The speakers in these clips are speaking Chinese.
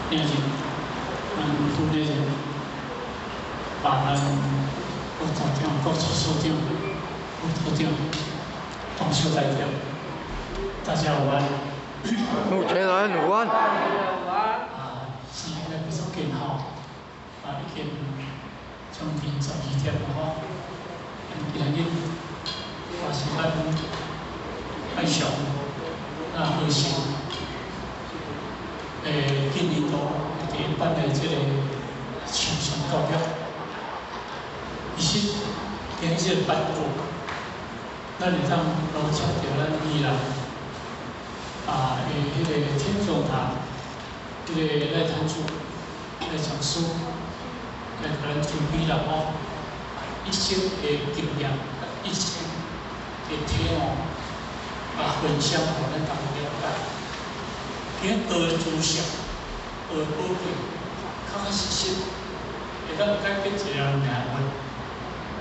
今日副理事把咱副组长、副秘书长、副组长同修代表，大家午安。目前人午安。现在比较健吼，已经将近12点了吼。今日也是咱爱上学习，今年度第一班的这个线上教育，其实今日这个班组，咱会当罗请到咱宜兰迄个天主堂，迄个来坛主来讲书，来甲咱准备啦吼，一生的经验，一生的体悟，分享互咱大家了解。今日学的知识，学的宝贵，确确实实会当改变一个人命运，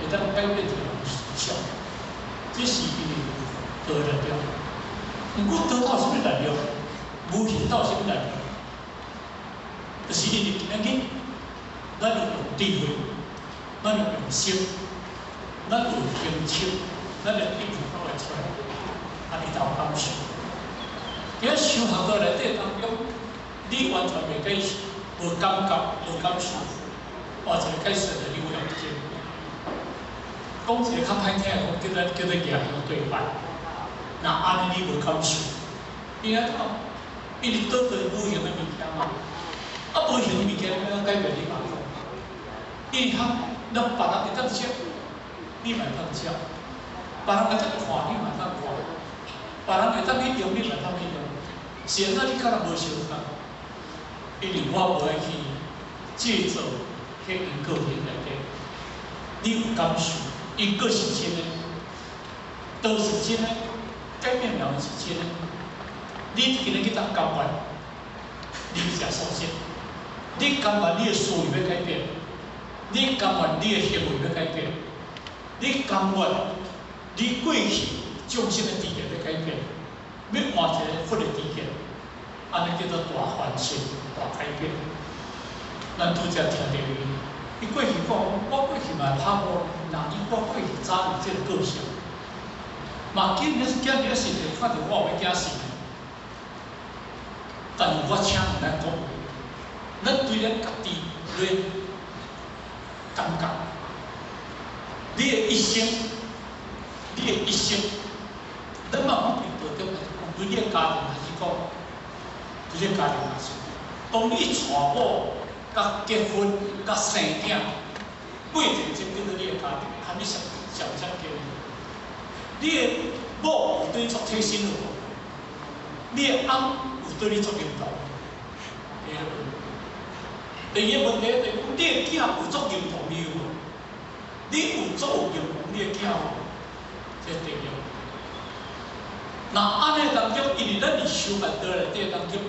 会当改变一个人思想。这是因为学的力量。不过得到什么力量？无形到什么力量？就是因为今日咱要用智慧，咱要用心，咱要有兴趣，咱要应付到会出来，日头感受。今日修学到内底当中，你完全袂解释，无感觉，无感受，换一个解释就你有用心。讲一个较歹听的讲，叫做言语对白。那安尼你无感受，因为倒做无形的物件嘛，无形的物件要改变你嘛讲，因为咱别人会当识，你嘛会当识；别人会当看，你嘛会当看；别人会当去用，你嘛会当去用。现在你敢若无相共，因为我无爱去制造迄因个人内底，你有感受，因个是真的，都是真的。改变了是真的，你今日去当甘愿，你才相信；你甘愿你的思维要改变，你甘愿你的行为要改变，你甘愿你过去众生的智慧要改变，要换一个佛的智慧，安尼叫做大翻身、大改变。咱拄则听到伊过去讲，我过去嘛拍过，那伊我过去早有这个个性。嘛，今日是今日是会看到我要惊死，但是我请咱讲，咱对咱家己来感觉，你的一生，咱慢慢对道中对你的家庭来讲，对你的家庭来说，当你娶某、甲结婚、甲生囝，过程就叫做你的家庭，含你上叫你。你的某有对你做贴心无？你的翁有对你做引导？第二个问题就是你的囝有做认同你无？你有做认同你的囝无？这第二。那安尼当中，因为咱伫修办道内底当中，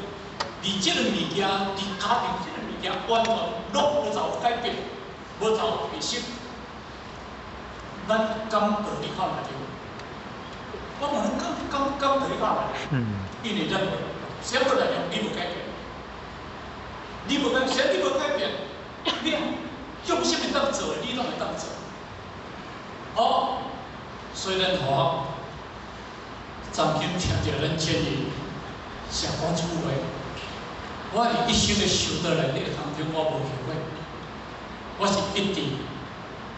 你这个物件，你家庭这个物件，完全拢无走改变，无走提升，咱敢道理靠哪条？我问你，敢对你讲来？因为咱什么来讲，你无改变，你无改变，谁你无改变？你用什么当做，你拢会当做。好，虽然我曾经听着咱建议，想讲一句话，我伫一生的修道内底当中，我无后悔，我是一直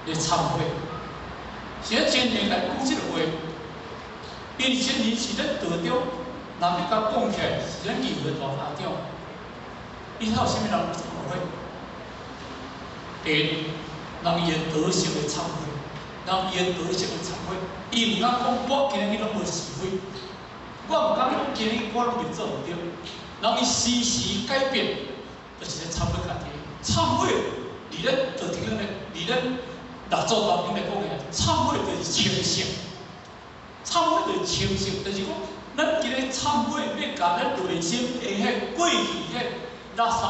咧忏悔。现在真正来讲这个话。因为真年是咱道中，人要甲讲起来，是咱义务的大家长。伊还有啥物人忏悔？第一，人伊的德行的忏悔，人伊的德行的忏悔。伊唔敢讲我今日拢无是非，我唔敢讲今日我拢袂做唔对。人伊时时改变，就是咧忏悔家己。忏悔，伫咱道庭咧，伫咱六祖道庭来讲嘅，忏悔就是清醒。忏悔就是清醒，就是讲，咱今日忏悔要甲咱内心的迄过去迄垃圾、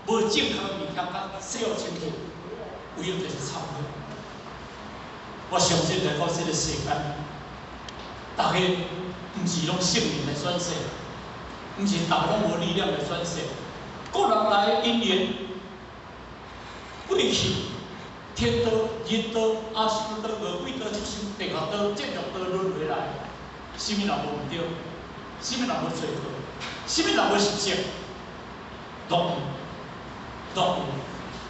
无正确的物件，甲洗好清楚，唯有就是忏悔。我相信来到这个世间，大家毋是拢圣灵来选择，毋是大家拢无力量来选择，个人来的因缘，贵气、天道、人道、阿修道、恶鬼道、畜生、地狱道、戒毒道轮回来，什么人无唔对？什么人无做过？什么人无实践？拢有。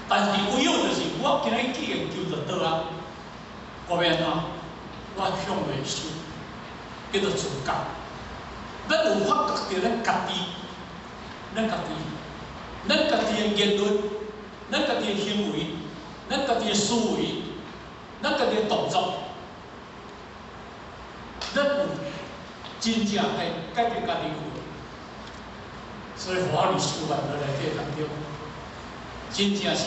但是唯有就是我今日既然求着倒啊，我要安怎？我向袂修，叫做自觉。咱有发觉到咱家己，咱家己的言论，咱家己的行为，咱家己的思维，咱家己的动作，咱有真正来改变家己有。所以华理修办的内底当中，真正是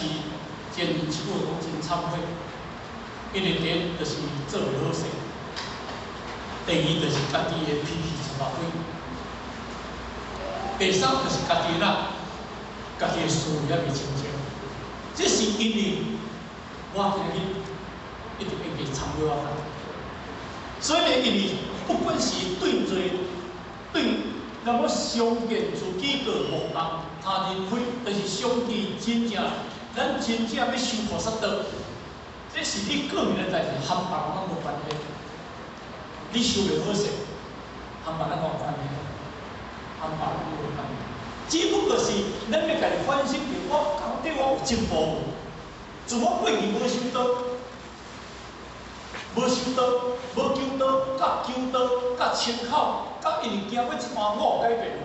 前面一句讲真忏悔，因为第一就是做袂好势，第二就是家己的脾气出发火，第三就是家己家己的思维还未清净。这是因为我今日一直会给忏悔我家，所以呢，因为不管是对罪对。那么伤见自己个无当他人亏，就是伤见真正，咱真正要修菩萨道，这是你个人的代志，和别人咱无关系。你修袂好势，和别人无关系，和别人无关系。只不过是咱要家己反省，我到底我有进步无？自我过去无修道，无修道，无求道，甲求道，甲参考。甲因为惊要一般我改变，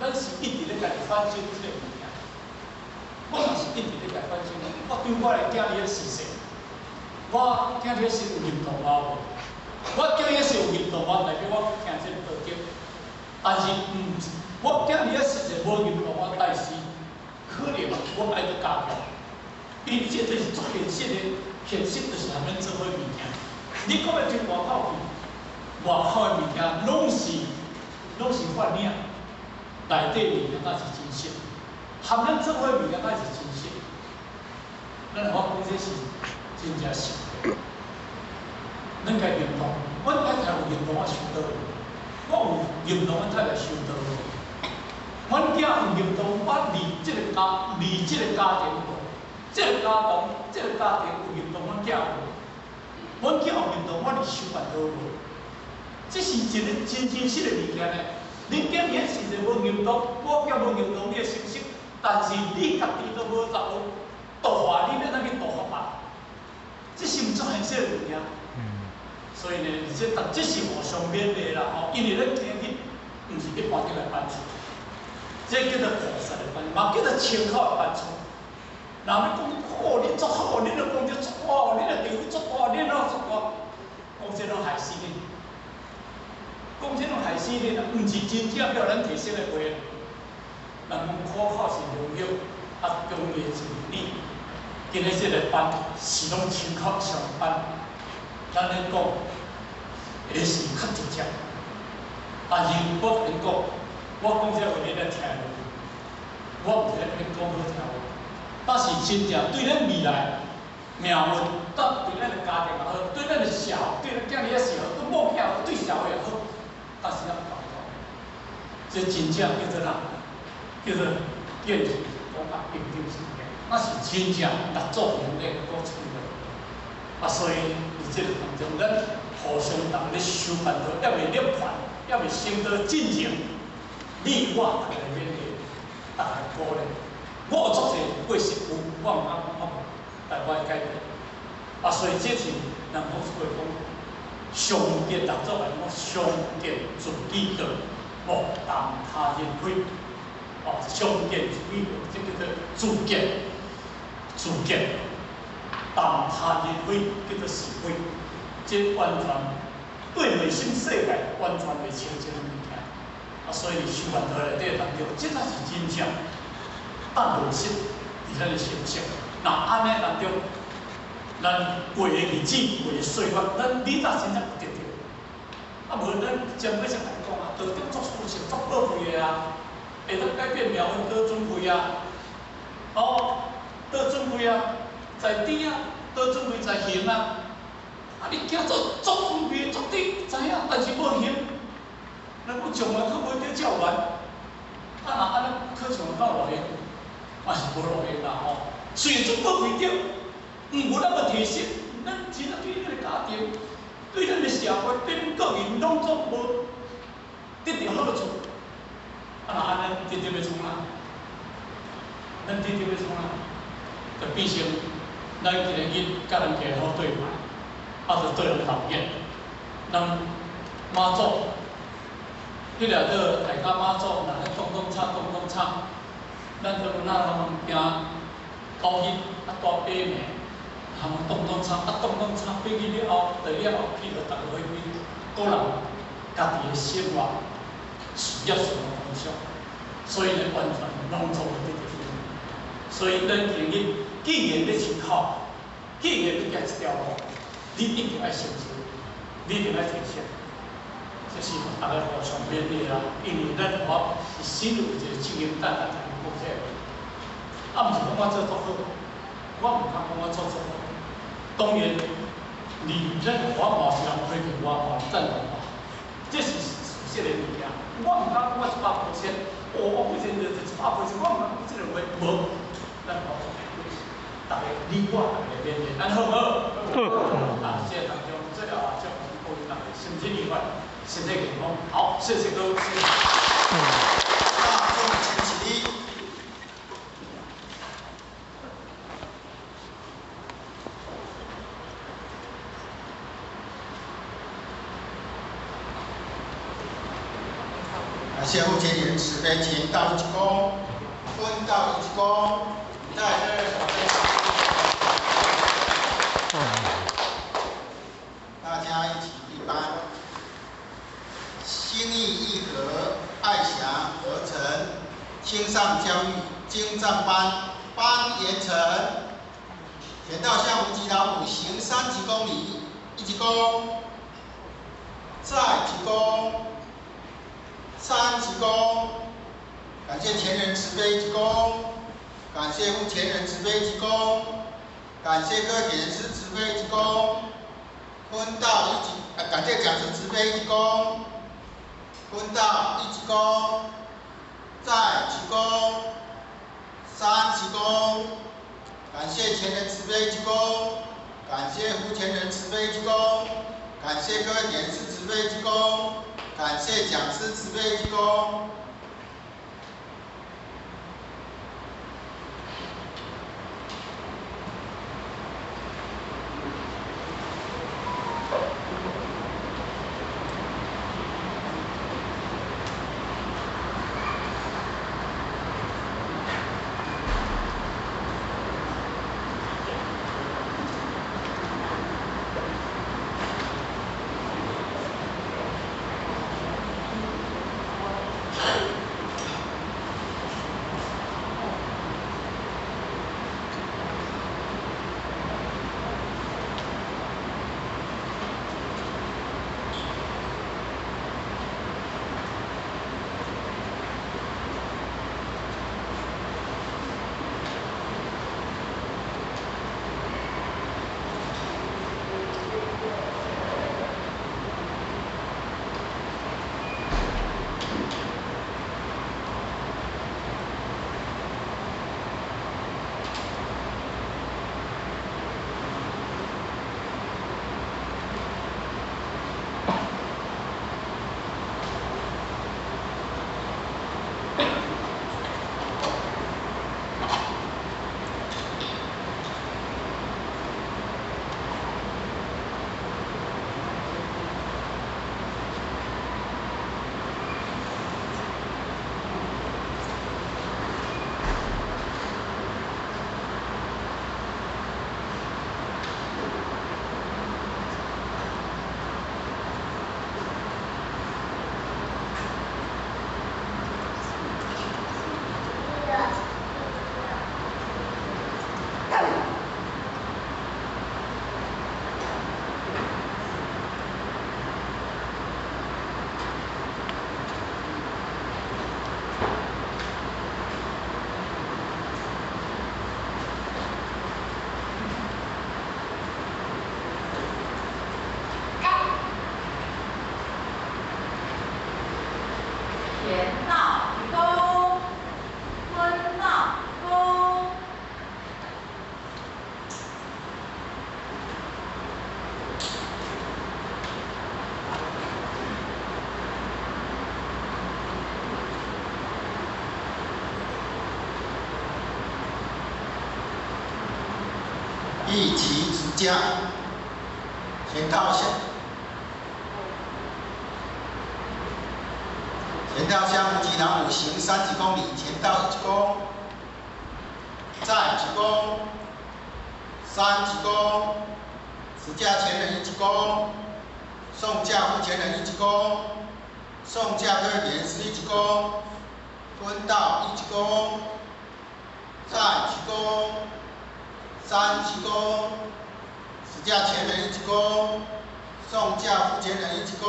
咱是一直咧家己反省这个物件。我嘛是一直咧家己反省，我对我的囝儿的事实，我囝儿是有认同我无？我囝儿是有认同我，代表我行这个道德。但是我囝儿事实无认同我，但是可能我爱个家庭，因为这就是做现实的，现实就是咱们做伙物件。你讲要去外口去？外口的物件拢是幻影，内底物件才是真实。含咱做伙的物件才是真实。咱我讲这是真正实。咱该认同，我才有认同我修道，我有认同我才来修道。阮囝有认同我离这个家庭无，这个家庭有认同阮囝无，阮囝有认同我离修办道无。这是一个真实的物件呢。恁囝儿是实无认同，我也无认同你的信息，但是你家己都无把握度化，你要怎去度化别？这是毋做现实的物件。所以呢，这是互相勉励啦吼，因为咱今日毋是一般叫来办事，这叫做菩萨的办事，嘛叫做参考的办事。人要讲哦，你做好，你著讲着做好，你著地位做大，你哪做大？讲这拢害死你。讲这种害死你啦，毋是真正叫咱提升的话。人讲苦口是良药，中医是理。今日这个班是拢参考上班，咱咧讲也是较直接。但是我跟讲，我讲这话你咧听无？我毋是咧讲好听话，但是真正对咱未来命运，对咱的家庭也好，对咱的社会，对咱囝儿也是好，对某囝也好，对社会也好。但是咱唔讲，这真正叫做哪？叫做建立讲啊，平等世界，那是真正合作能力个出的。所以伫这个当中，咱互相同咧修办道，也未涅槃，也未升到进前，你我大家勉励，大家鼓励。我有足济过失有，我唔敢讲，但我会改变。所以这是人讲出来讲。上见合作来讲，上见自己的莫当他人亏。上见自己的，这叫做自见，当他人亏，叫做是亏。这完全对内心世界完全袂清净的物件。所以修办道内底当中，这才是真正当落实伫咱的心性。那安尼当中。咱过的日子，过的岁月，咱你才真正有得到。无咱前尾先来讲道中作事是足宝贵的啊，会当改变命运多尊贵啊！多尊贵啊，在天啊，多尊贵在行啊。你惊做足尊贵足低，知影，但是无行，咱要将来佫袂得照完。啊，安尼可像到落去，嘛是无落去啦吼。虽然总过为着，过咱要提升，咱真正对咱个家庭、对咱个社会、对咱个人拢总无得到好处。啊，安尼直直要创啥？咱直直要创啥？就变成咱一个日甲人家好对待，啊，就对人讨厌。咱妈祖，迄个个大家妈祖，若咧咚咚吵，咱就哪通惊高兴啊大白命，通咚咚吵过去了后，到了后去就逐个伙个人家己的生活事业上的方向，所以呢完全拢做袂得着。所以咱今日既然要思考，既然要行一条路，你一定要成就，你一定要提升。这是大家互相勉励啦，因为咱我是深入一个经营，咱才能够体会。啊，毋是讲我做足好，我毋敢讲我做足好。当然，你咱我嘛是人推荐我嘛赞同我，这是事实的物件。我毋敢讲我100%，我不见得是100%，我毋敢讲这个话无。咱好好大家你我大家勉励，咱好不好？好。啊，这当中最后祝福各位大家身体愉快，身体健康。好，谢谢各位。那我们请起立。谢父亲人慈悲，请到一公，分到一公，在这大家一起一班，心意义和，爱祥合成，青上教育精湛班班严成，田道向无极老母行3级公礼，1级公，再级公，3级公，感谢前人慈悲1级公，感谢父前人慈悲1级公，感谢各位点师慈悲1级公，分到1级，感谢讲师慈悲1级公，分到1级公，再级公，3级公，感谢前人慈悲1级公，感谢父前人慈悲1级公，感谢各位点师慈悲1级公。感谢讲师慈悲1级公。田道一公，一起指甲，前到项目及南5行3几公里，前到1鞠躬，再鞠躬，3鞠躬，持架前人1鞠躬，送架负前人1鞠躬，送架各位点1鞠躬，蹲到1鞠躬，再鞠躬，3鞠躬，持架前人1鞠躬，送架负前人1鞠躬，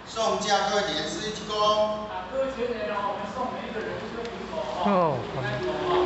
送架各位点1鞠躬。各位前人哦，我们送每一个人1个苹果哦。哦。